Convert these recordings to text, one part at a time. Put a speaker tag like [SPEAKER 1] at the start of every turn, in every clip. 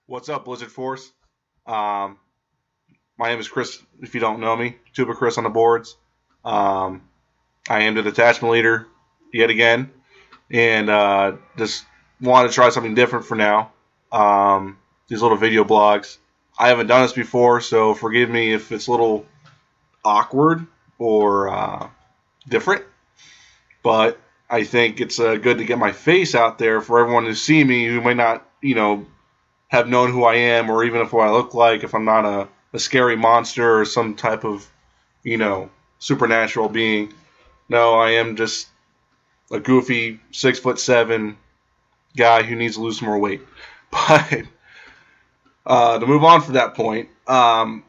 [SPEAKER 1] What's up, Blizzard Force? Um, my name is Chris, if you don't know me. Tuba Chris on the boards. Um, I am the detachment leader yet again, and just wanted to try something different for now. These little video blogs. I haven't done this before, so forgive me if it's a little awkward or different, but I think it's good to get my face out there for everyone to see me who may not, have known who I am, or even if what I look like, if I'm not a scary monster or some type of, supernatural being. No, I am just a goofy 6'7" guy who needs to lose some more weight. But to move on from that point, I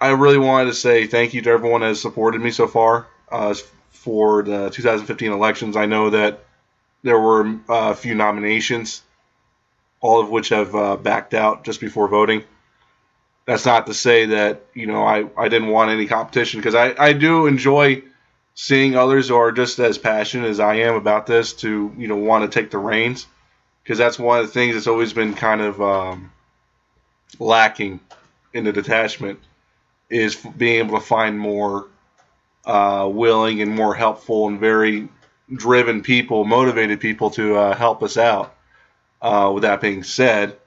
[SPEAKER 1] really wanted to say thank you to everyone that has supported me so far for the 2015 elections. I know that there were a few nominations, all of which have backed out just before voting. That's not to say that, I didn't want any competition, because I do enjoy seeing others who are just as passionate as I am about this to, want to take the reins, because that's one of the things that's always been kind of lacking in the detachment, is being able to find more willing and more helpful and very driven people, motivated people to help us out. With that being said,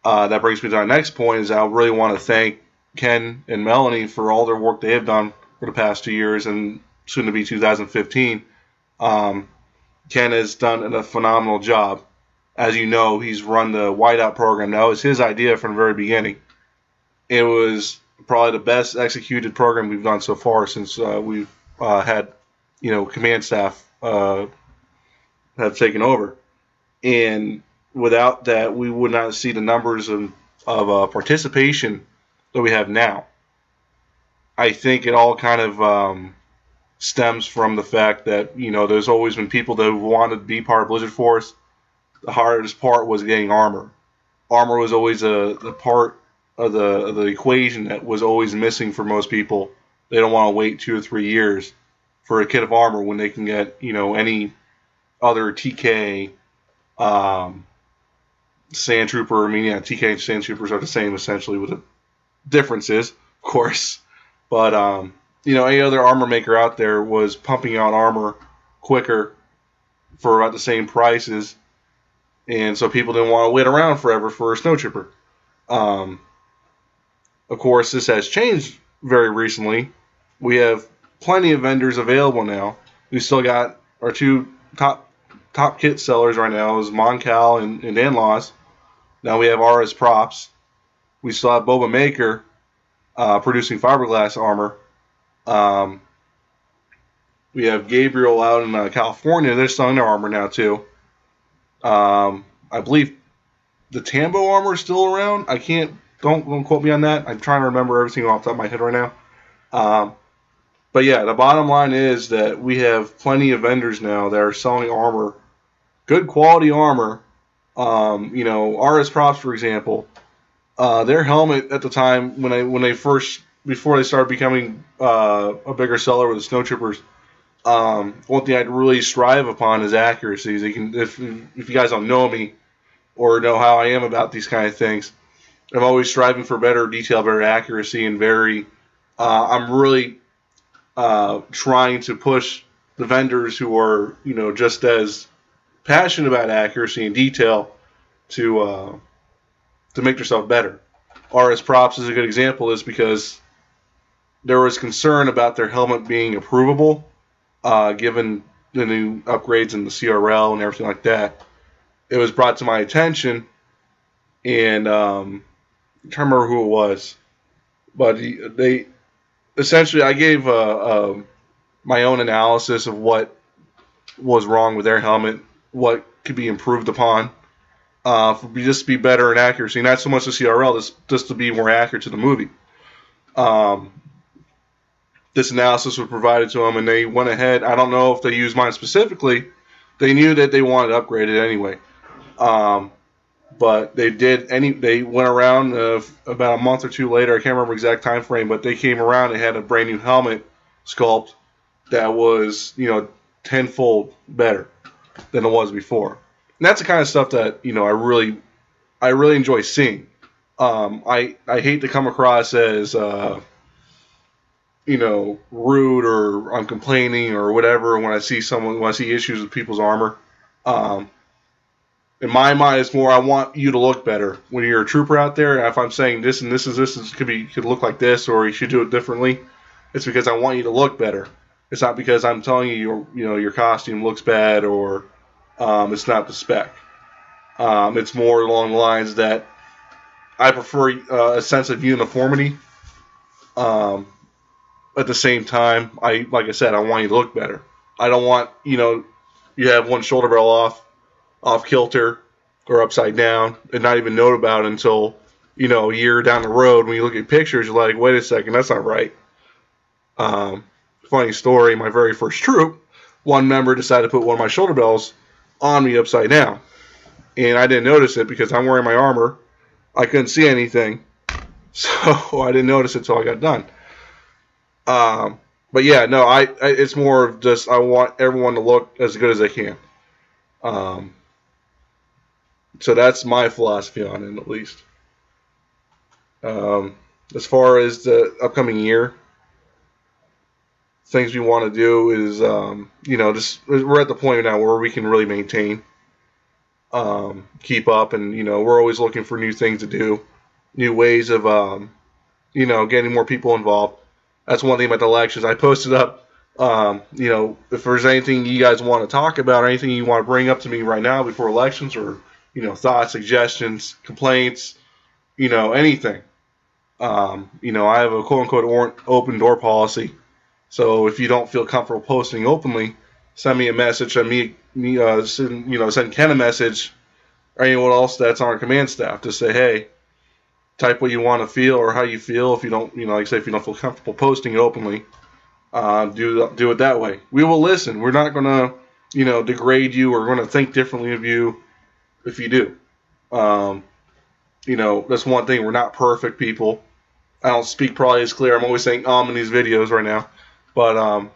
[SPEAKER 1] that brings me to our next point, is I really want to thank Ken and Melanie for all their work they have done for the past 2 years and soon to be 2015. Ken has done a phenomenal job. As you know, he's run the Whiteout program. That was his idea from the very beginning. It was probably the best executed program we've done so far since we've had, command staff have taken over. And without that, we would not see the numbers of participation that we have now. I think it all kind of stems from the fact that, there's always been people that wanted to be part of Blizzard Force. The hardest part was getting armor. Armor was always the part of the equation that was always missing for most people. They don't want to wait 2 or 3 years for a kit of armor when they can get, any other TK, Snowtrooper. I mean, yeah, TK and Snowtroopers are the same essentially, with the differences, of course. But any other armor maker out there was pumping out armor quicker for about the same prices, and so people didn't want to wait around forever for a Snowtrooper. Of course, this has changed very recently. We have plenty of vendors available now. We still got our two top kit sellers right now is Moncal and Danlaws. Now we have RS Props. We still have Boba Maker producing fiberglass armor. We have Gabriel out in California. They're selling their armor now too. I believe the Tambo armor is still around. Don't quote me on that. I'm trying to remember everything off the top of my head right now. But yeah, the bottom line is that we have plenty of vendors now that are selling armor, good quality armor. RS Props, for example, their helmet at the time when they first, before they started becoming a bigger seller with the Snowtroopers, one thing I'd really strive upon is accuracy. If you guys don't know me or know how I am about these kind of things, I'm always striving for better detail, better accuracy, and I'm really trying to push the vendors who are, just as passionate about accuracy and detail to make yourself better. RS Props is a good example of this, because there was concern about their helmet being approvable, given the new upgrades in the CRL and everything like that. It was brought to my attention, and I'm trying to remember who it was, but they essentially, I gave my own analysis of what was wrong with their helmet, what could be improved upon, just to be better in accuracy. Not so much the CRL, just to be more accurate to the movie. This analysis was provided to them, and they went ahead. I don't know if they used mine specifically. They knew that they wanted to upgrade it anyway. But they went around about a month or two later. I can't remember exact time frame, but they came around and had a brand new helmet sculpt that was, tenfold better than it was before. And that's the kind of stuff that, I really I really enjoy seeing. I hate to come across as rude or I'm complaining or whatever when I see issues with people's armor. Um, in my mind, it's more I want you to look better when you're a trooper out there. If I'm saying this and this could look like this, or you should do it differently, it's because I want you to look better. It's not because I'm telling you your costume looks bad or it's not the spec. It's more along the lines that I prefer a sense of uniformity. At the same time, like I said, I want you to look better. I don't want you have one shoulder barrel off kilter or upside down and not even know about it until a year down the road when you look at pictures. You're like, wait a second, that's not right. Funny story, my very first troop, one member decided to put one of my shoulder bells on me upside down, and I didn't notice it because I'm wearing my armor. I couldn't see anything, so I didn't notice it until I got done. But yeah, no, it's more of just I want everyone to look as good as they can. So that's my philosophy on it, at least. As far as the upcoming year, things we want to do is, just we're at the point now where we can really maintain, keep up, and we're always looking for new things to do, new ways of, getting more people involved. That's one thing about the elections. I posted up, if there's anything you guys want to talk about, or anything you want to bring up to me right now before elections, or thoughts, suggestions, complaints, anything. I have a quote-unquote open door policy. So if you don't feel comfortable posting openly, send me a message, send Ken a message, or anyone else that's on our command staff to say, hey, type what you want to feel or how you feel. If you don't, like I say, if you don't feel comfortable posting it openly, do it that way. We will listen. We're not going to, degrade you or going to think differently of you if you do. That's one thing. We're not perfect people. I don't speak probably as clear. I'm always saying in these videos right now. But,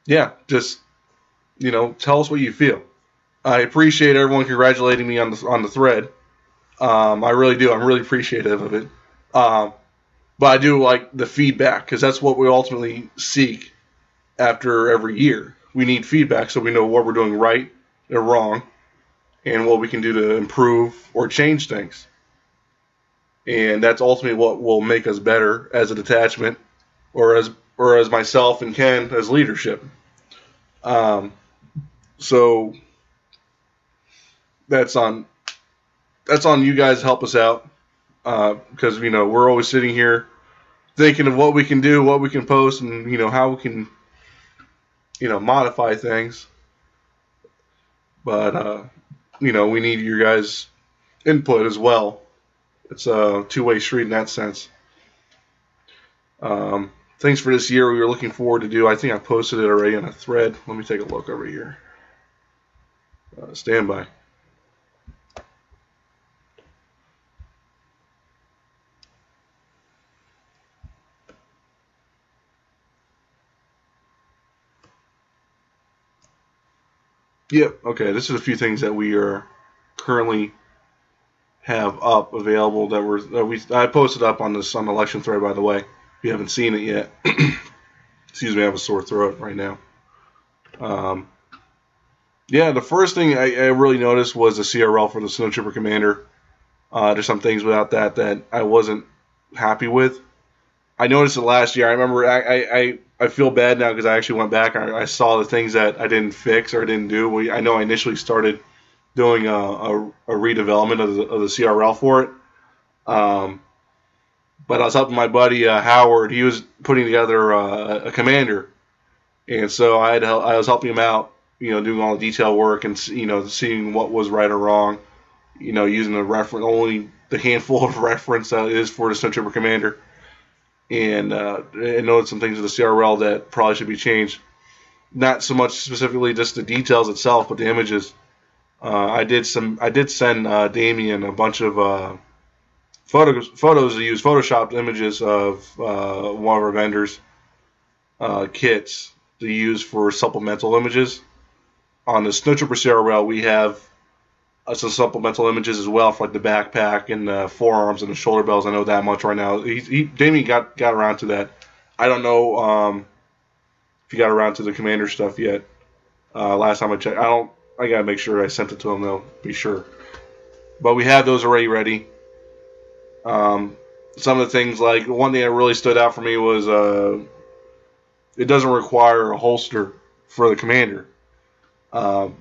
[SPEAKER 1] yeah, just, tell us what you feel. I appreciate everyone congratulating me on the thread. I really do. I'm really appreciative of it. But I do like the feedback because that's what we ultimately seek after every year. We need feedback so we know what we're doing right or wrong and what we can do to improve or change things. And that's ultimately what will make us better as a detachment or as myself and Ken as leadership. So that's on you guys to help us out because we're always sitting here thinking of what we can do, what we can post, and how we can modify things. But we need your guys' input as well. It's a two-way street in that sense. Things for this year we were looking forward to do. I think I posted it already on a thread. Let me take a look over here. Stand by. Yep. Okay. This is a few things that we are currently have up available I posted up on the election thread, by the way. If you haven't seen it yet, excuse me, I have a sore throat right now. Yeah, the first thing I really noticed was the CRL for the Snowtrooper Commander. There's some things without that I wasn't happy with. I noticed it last year. I remember I feel bad now because I actually went back and I saw the things that I didn't fix or didn't do. I know I initially started doing a redevelopment of the CRL for it. But I was helping my buddy Howard. He was putting together a commander, and so I was helping him out, doing all the detail work and seeing what was right or wrong, using only the handful of reference that is for the Snowtrooper Commander, and noted some things with the CRL that probably should be changed. Not so much specifically just the details itself, but the images. I did send Damien a bunch of photos to use photoshopped images of one of our vendors' kits to use for supplemental images. On the Snowtrooper CRL, we have some supplemental images as well for like the backpack and the forearms and the shoulder bells. I know that much right now. Damien got around to that. I don't know if he got around to the commander stuff yet. Last time I checked, I gotta make sure I sent it to him though. Be sure. But we have those already ready. Some of the things, like one thing that really stood out for me was it doesn't require a holster for the commander. That's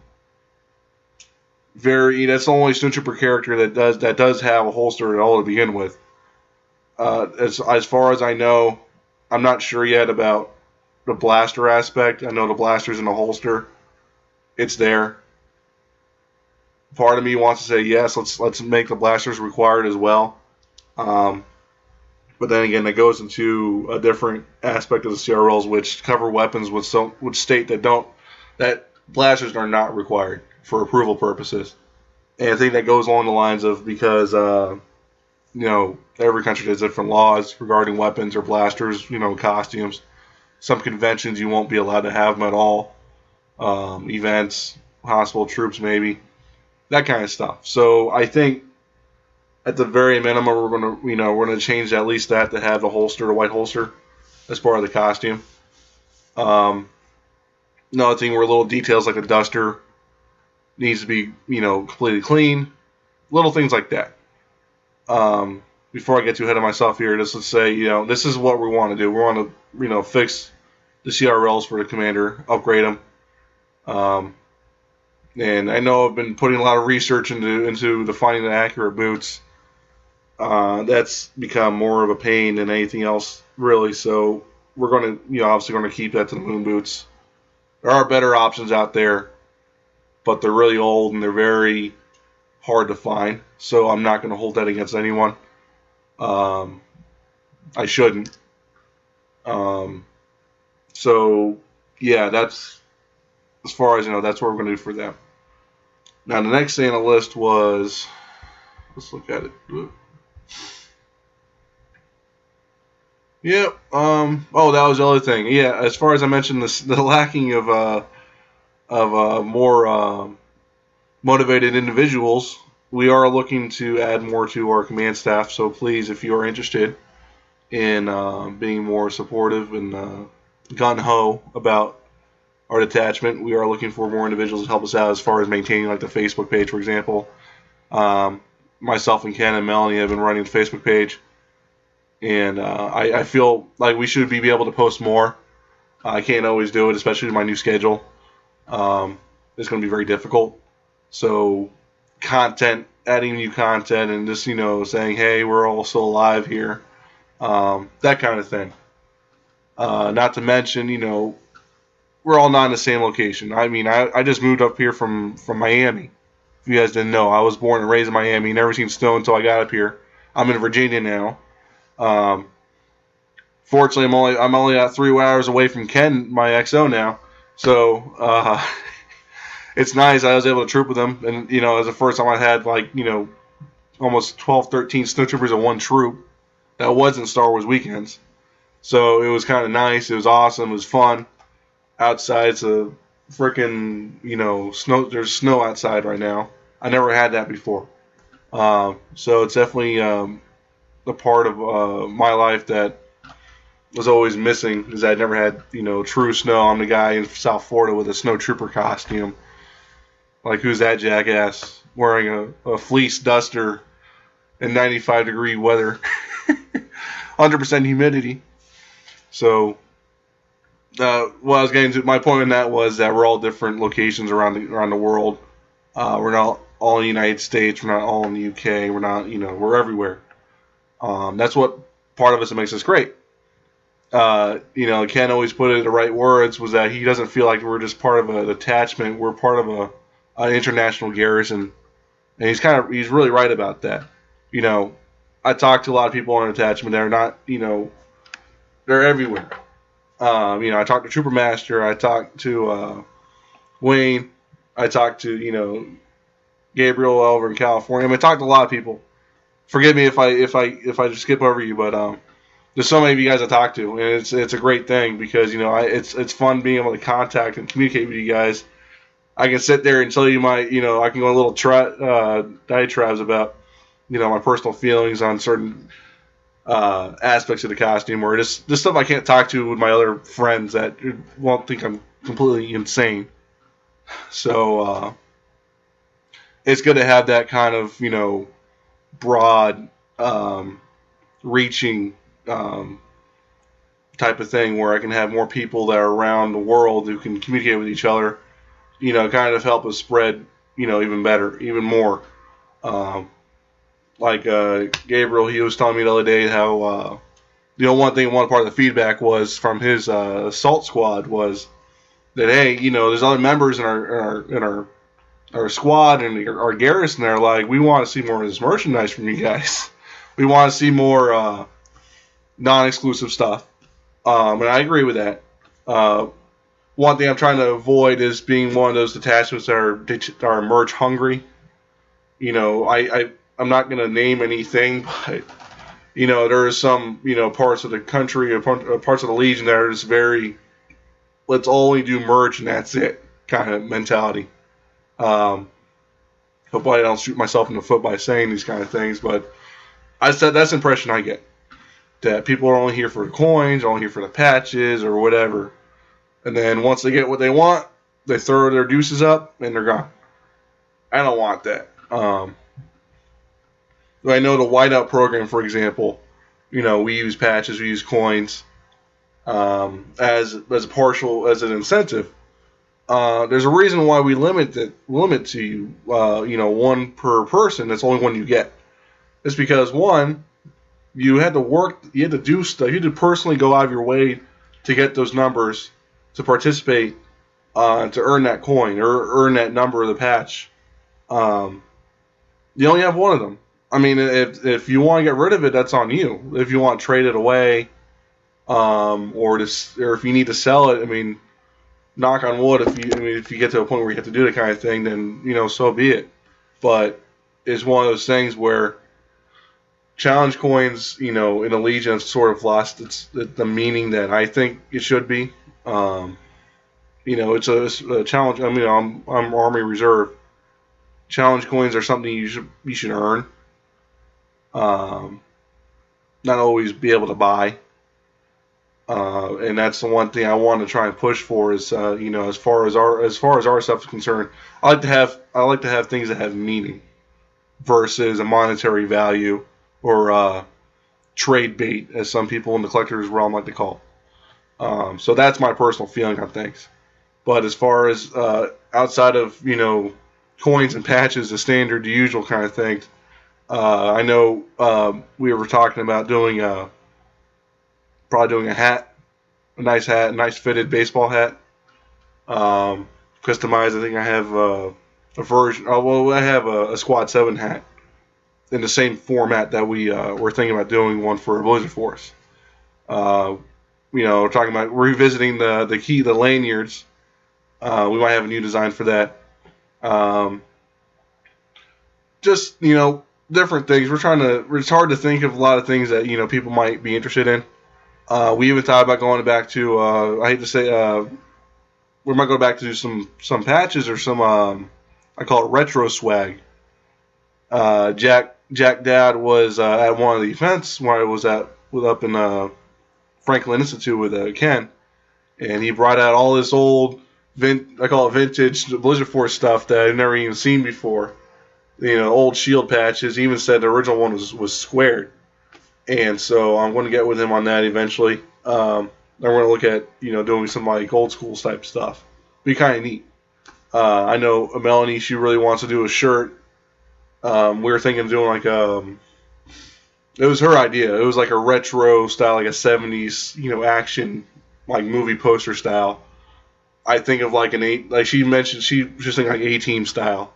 [SPEAKER 1] the only Snowtrooper character that does have a holster at all to begin with. As far as I know, I'm not sure yet about the blaster aspect. I know the blaster's in the holster. It's there. Part of me wants to say yes, let's make the blasters required as well. But then again, that goes into a different aspect of the CRLs, which cover weapons which state that blasters are not required for approval purposes. And I think that goes along the lines of because every country has different laws regarding weapons or blasters, costumes. Some conventions you won't be allowed to have them at all. Events, hospital troops maybe, that kind of stuff. So I think at the very minimum we're gonna change at least that to have the white holster as part of the costume. Another thing were little details like the duster needs to be completely clean, little things like that. Before I get too ahead of myself here, let's say this is what we want to do. We want to fix the CRLs for the commander, upgrade them. And I know I've been putting a lot of research into the finding the accurate boots. That's become more of a pain than anything else, really. So we're going to, obviously going to keep that to the moon boots. There are better options out there, but they're really old and they're very hard to find. So I'm not going to hold that against anyone. I shouldn't. So yeah, that's as far as that's what we're going to do for them. Now the next thing on the list was, let's look at it. Yep. Oh, that was the other thing. Yeah, as far as I mentioned, the lacking of more motivated individuals, we are looking to add more to our command staff. So please, if you are interested in being more supportive and gung-ho about our detachment, we are looking for more individuals to help us out as far as maintaining like the Facebook page, for example. Myself and Ken and Melanie have been running the Facebook page, and I feel like we should be able to post more. I can't always do it, especially with my new schedule. It's going to be very difficult. So adding new content and just saying, hey, we're all still alive here, that kind of thing. Not to mention, we're all not in the same location. I mean, I just moved up here from Miami. If you guys didn't know, I was born and raised in Miami. Never seen snow until I got up here. I'm in Virginia now. Fortunately, I'm only at 3 hours away from Ken, my XO now. So it's nice. I was able to troop with him, and it was the first time I had almost 12, 13 snowtroopers in one troop. That wasn't Star Wars weekends. So it was kind of nice. It was awesome. It was fun. Outside, it's a freaking, snow. There's snow outside right now. I never had that before. So it's definitely a part of my life that was always missing, is I never had, true snow. I'm the guy in South Florida with a Snowtrooper costume. Like, who's that jackass wearing a fleece duster in 95-degree weather, 100% humidity. So, what I was getting to, my point in that was that we're all different locations around the world. We're not all in the United States. We're not all in the UK. We're not, we're everywhere. That's what part of us that makes us great. Ken always put it in the right words, was that he doesn't feel like we're just part of an attachment. We're part of an international garrison, and he's really right about that. I talked to a lot of people on attachment that are not, they're everywhere. I talked to Trooper Master. I talked to Wayne. I talked to Gabriel over in California. I talked to a lot of people. Forgive me if I just skip over you, but there's so many of you guys I talk to, and it's a great thing because it's fun being able to contact and communicate with you guys I can sit there and tell you I can go a little diatribes about, my personal feelings on certain aspects of the costume, or just stuff I can't talk to with my other friends that won't think I'm completely insane. So it's good to have that kind of, broad, reaching type of thing where I can have more people that are around the world who can communicate with each other, kind of help us spread, even better, even more. Like Gabriel, he was telling me the other day how, one part of the feedback was from his assault squad was that, hey, there's other members in our squad and our garrison that are like, we want to see more of this merchandise from you guys. We want to see more non-exclusive stuff. And I agree with that. One thing I'm trying to avoid is being one of those detachments that are merch hungry. I'm not going to name anything, but there are some parts of the country or parts of the Legion that are just very, let's only do merch and that's it kind of mentality. Hopefully I don't shoot myself in the foot by saying these kind of things, but I said that's the impression I get. That people are only here for the coins, only here for the patches, or whatever. And then once they get what they want, they throw their deuces up, and they're gone. I don't want that. I know the whiteout program, for example, we use patches, we use coins as an incentive. There's a reason why we limit to one per person. That's the only one you get. It's because one, you had to work, you had to do stuff, you had to personally go out of your way to get those numbers, to participate, to earn that coin or earn that number of the patch. You only have one of them. I mean, if you want to get rid of it, that's on you. If you want to trade it away, or if you need to sell it, I mean, knock on wood, if you get to a point where you have to do that kind of thing, then so be it. But it's one of those things where challenge coins, in the Legion have sort of lost the meaning that I think it should be. It's a challenge. I mean, I'm Army Reserve. Challenge coins are something you should earn. Not always be able to buy. And that's the one thing I want to try and push for is, as far as our stuff is concerned, I like to have things that have meaning versus a monetary value or trade bait, as some people in the collector's realm like to call. So that's my personal feeling on things. But as far as outside of coins and patches, the standard, the usual kind of things, I know we were talking about doing probably doing a hat, a nice fitted baseball hat, customized. I think I have a version. I have a Squad 7 hat in the same format that we were thinking about doing one for Blizzard Force. We're talking about revisiting the lanyards. We might have a new design for that. Just different things. It's hard to think of a lot of things that people might be interested in. We even thought about going back to I hate to say we might go back to do some patches or some I call it retro swag. Jack Dad was at one of the events where I was up in Franklin Institute with Ken, and he brought out all this old I call it vintage Blizzard Force stuff that I've never even seen before. Old shield patches. He even said the original one was squared. And so I'm going to get with him on that eventually. And we're going to look at doing some like old school type stuff. Be kind of neat. I know Melanie, she really wants to do a shirt. We were thinking of doing like it was her idea. It was like a retro style, like a 70s action like movie poster style. I think of like she mentioned she was just thinking like A-Team style,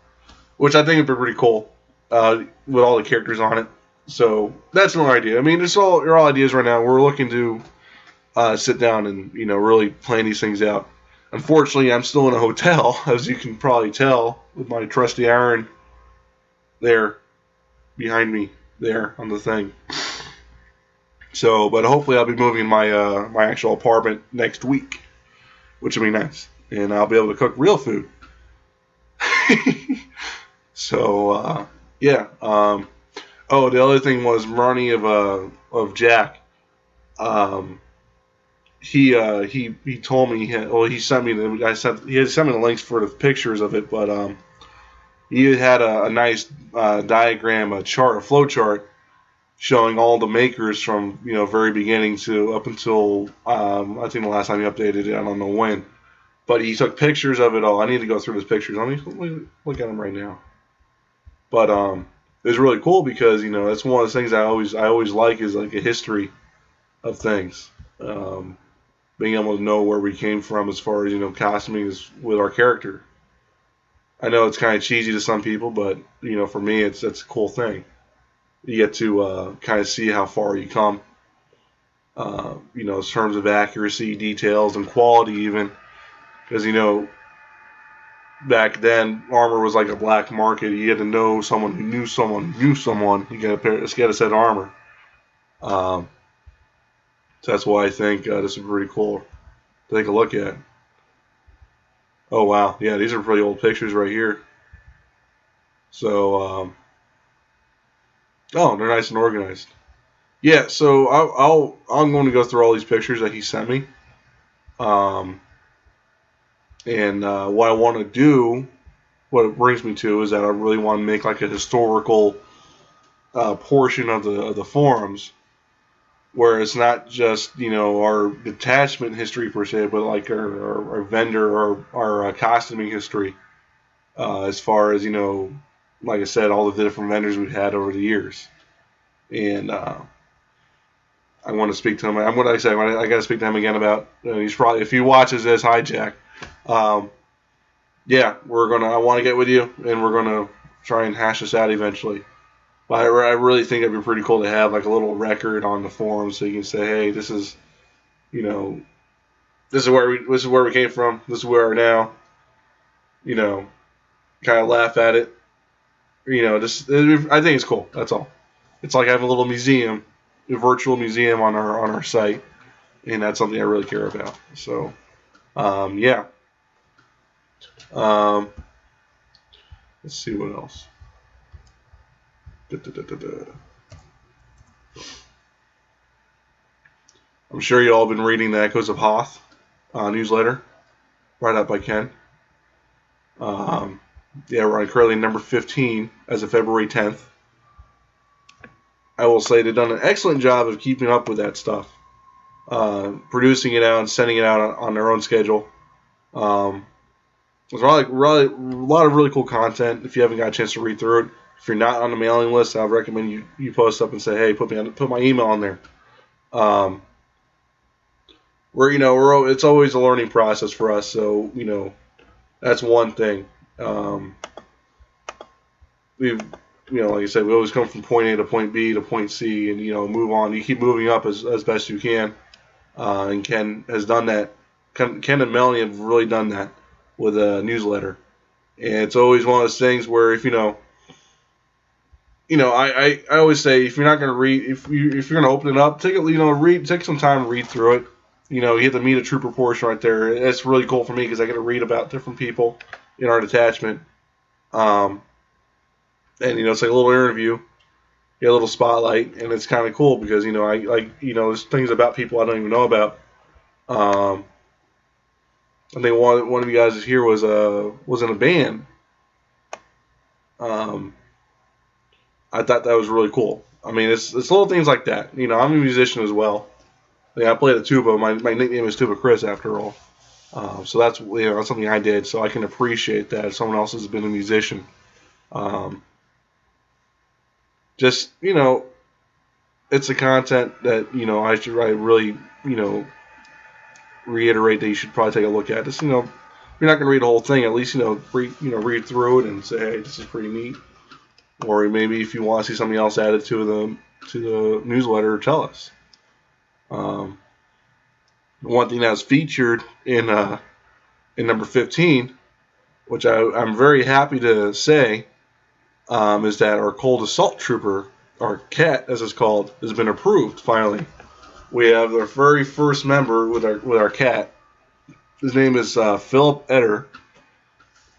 [SPEAKER 1] which I think would be pretty cool with all the characters on it. So that's my idea. I mean, they're all ideas right now. We're looking to sit down and really plan these things out. Unfortunately, I'm still in a hotel, as you can probably tell, with my trusty Aaron there behind me there on the thing. So, but hopefully I'll be moving my my actual apartment next week, which will be nice, and I'll be able to cook real food. So yeah. Oh, the other thing was Marnie of Jack. He told me he sent me he had sent me the links for the pictures of it, but he had a nice diagram, a flow chart showing all the makers from very beginning to up until I think the last time he updated it, I don't know when, but he took pictures of it all. I need to go through those pictures. Let me look at them right now. But it was really cool because that's one of the things I always like is like a history of things. Being able to know where we came from as far as costuming is with our character. I know it's kind of cheesy to some people, but for me that's a cool thing. You get to kind of see how far you come. In terms of accuracy, details, and quality even, because back then armor was like a black market. You had to know someone who knew someone who knew someone. You got a set of armor. So that's why I think this is pretty cool to take a look at. Oh wow, yeah, these are pretty old pictures right here. So, oh, they're nice and organized. Yeah, so I'm going to go through all these pictures that he sent me. And what I want to do, what it brings me to, is that I really want to make like a historical portion of the forums, where it's not just our detachment history per se, but like our vendor or our costuming history, as far as like I said, all the different vendors we've had over the years. And I want to speak to him. I got to speak to him again about. He's probably, if he watches this, hi Jack. Yeah, I want to get with you, and we're gonna try and hash this out eventually. But I really think it'd be pretty cool to have like a little record on the forum, so you can say, hey, this is where we came from. This is where we are now. Kind of laugh at it. I think it's cool. That's all. It's like having a little museum, a virtual museum on our site, and that's something I really care about. So, yeah. Let's see what else. I'm sure you all have been reading the Echoes of Hoth newsletter, right up by Ken. Yeah, we're on currently number 15 as of February 10th. I will say they've done an excellent job of keeping up with that stuff, producing it out and sending it out on their own schedule. There's a lot of really cool content. If you haven't got a chance to read through it, if you're not on the mailing list, I would recommend you post up and say, hey, put my email on there. It's always a learning process for us, so that's one thing. We've like I said, we always come from point A to point B to point C, and move on. You keep moving up as best you can, and Ken has done that. Ken and Melanie have really done that with a newsletter, and it's always one of those things where if I always say, if you're not going to read, if you're going to open it up, take some time to read through it. You hit the meet a trooper portion right there. It's really cool for me because I get to read about different people in our detachment. And it's like a little interview, get a little spotlight, and it's kind of cool because there's things about people I don't even know about. I think one of you guys here was in a band. I thought that was really cool. I mean, it's little things like that. I'm a musician as well. I played the tuba. My nickname is Tuba Chris, after all. So that's that's something I did. So I can appreciate that if someone else has been a musician. It's a content that I should really reiterate that you should probably take a look at. Just you're not going to read the whole thing. At least read through it and say, hey, this is pretty neat. Or maybe if you want to see something else added to the newsletter, tell us. One thing that was featured in number 15, which I'm very happy to say, is that our Cold Assault Trooper, our cat as it's called, has been approved finally. We have our very first member with our cat. His name is Philip Etter.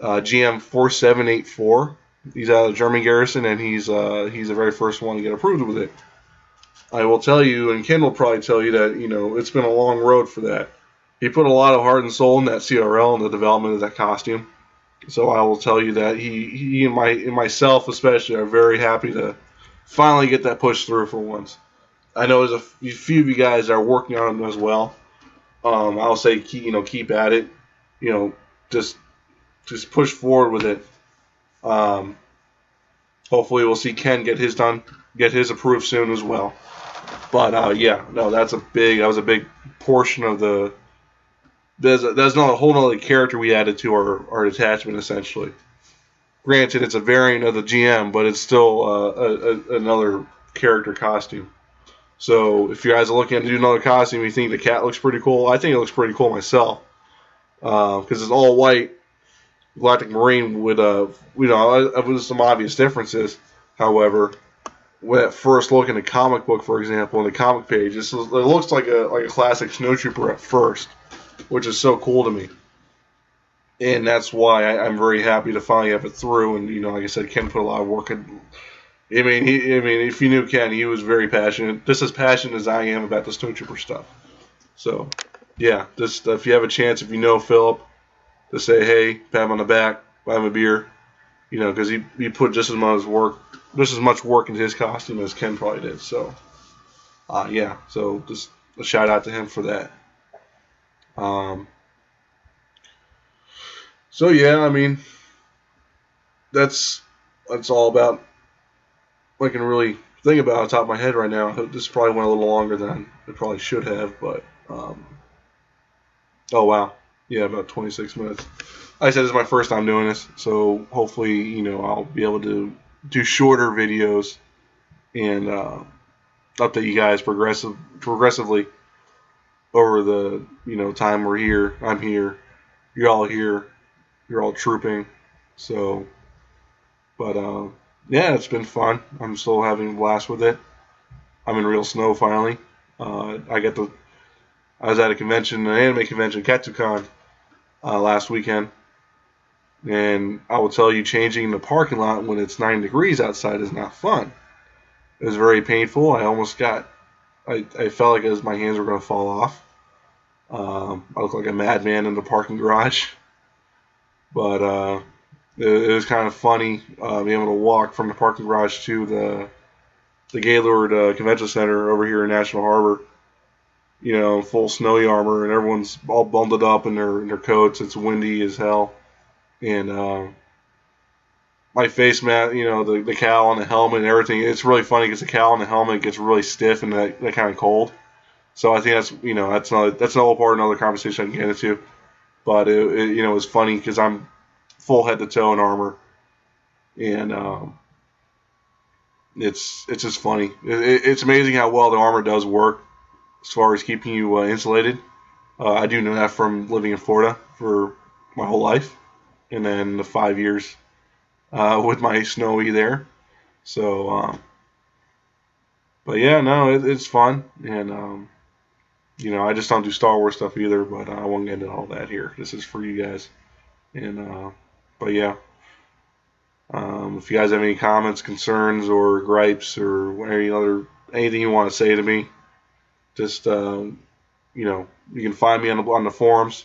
[SPEAKER 1] GM 4784. He's out of the German garrison, and he's the very first one to get approved with it. I will tell you, and Ken will probably tell you that, it's been a long road for that. He put a lot of heart and soul in that CRL and the development of that costume. So I will tell you that he and myself especially are very happy to finally get that pushed through for once. I know there's a few of you guys that are working on them as well. I'll say keep at it. Just push forward with it. Hopefully we'll see Ken get his approved soon as well. But that was a big portion of the. That's not a whole other character we added to our detachment essentially. Granted, it's a variant of the GM, but it's still another character costume. So if you guys are looking to do another costume, you think the cat looks pretty cool. I think it looks pretty cool myself because it's all white. Galactic Marine would, with some obvious differences. However, when at first look in the comic book, for example, in the comic page, it looks like a classic Snowtrooper at first, which is so cool to me. And that's why I'm very happy to finally have it through. And like I said, Ken put a lot of work in. I mean, if you knew Ken, he was very passionate, just as passionate as I am about the Snowtrooper stuff. So, yeah, just if you have a chance, if you know Philip, to say, hey, pat him on the back, buy him a beer, because he put just as much work into his costume as Ken probably did. So, so just a shout out to him for that. So yeah, I mean, that's all about what I can really think about on top of my head right now. This probably went a little longer than it probably should have, but oh wow. Yeah, about 26 minutes. Like I said, this is my first time doing this, so hopefully, I'll be able to do shorter videos and update you guys progressively over the, time we're here. I'm here. You're all here. You're all trooping. So, but, yeah, it's been fun. I'm still having a blast with it. I'm in real snow finally. I was at a convention, an anime convention, KatsuCon, last weekend, and I will tell you, changing the parking lot when it's 9 degrees outside is not fun. It was very painful. I felt like my hands were going to fall off. I looked like a madman in the parking garage, but it was kind of funny being able to walk from the parking garage to the Gaylord Convention Center over here in National Harbor. Full snowy armor, and everyone's all bundled up in their coats. It's windy as hell, and my face mat, the cowl and the helmet and everything. It's really funny because the cowl and the helmet gets really stiff and that kind of cold. So I think that's another part of another conversation I can get into. But it was funny because I'm full head to toe in armor, and it's just funny. It's amazing how well the armor does work as far as keeping you insulated. I do know that from living in Florida for my whole life, and then the 5 years with my snowy there. So, but yeah, no, it's fun, and I just don't do Star Wars stuff either. But I won't get into all that here. This is for you guys, and but yeah. If you guys have any comments, concerns, or gripes, or anything you want to say to me, just you can find me on the forums.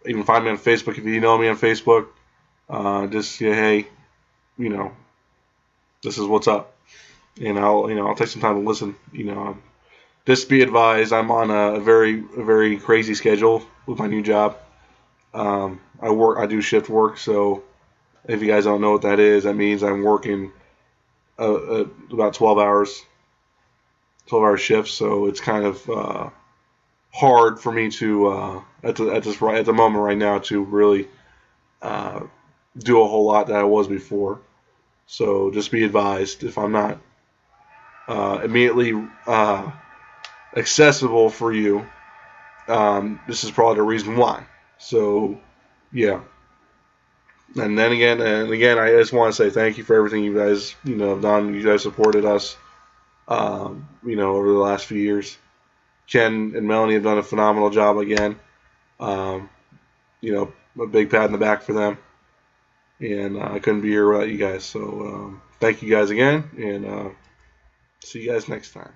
[SPEAKER 1] You can find me on Facebook if you know me on Facebook. Just say, hey, this is what's up, and I'll take some time to listen. Just be advised, I'm on a very crazy schedule with my new job. I do shift work, so if you guys don't know what that is, that means I'm working about 12 hour shifts. So it's kind of hard for me to at the moment right now to really do a whole lot that I was before. So just be advised, if I'm not immediately accessible for you, this is probably the reason why. So yeah. And then again, I just want to say thank you for everything you guys, have done. You guys supported us, over the last few years. Ken and Melanie have done a phenomenal job again. A big pat in the back for them. and I couldn't be here without you guys. So thank you guys again, and see you guys next time.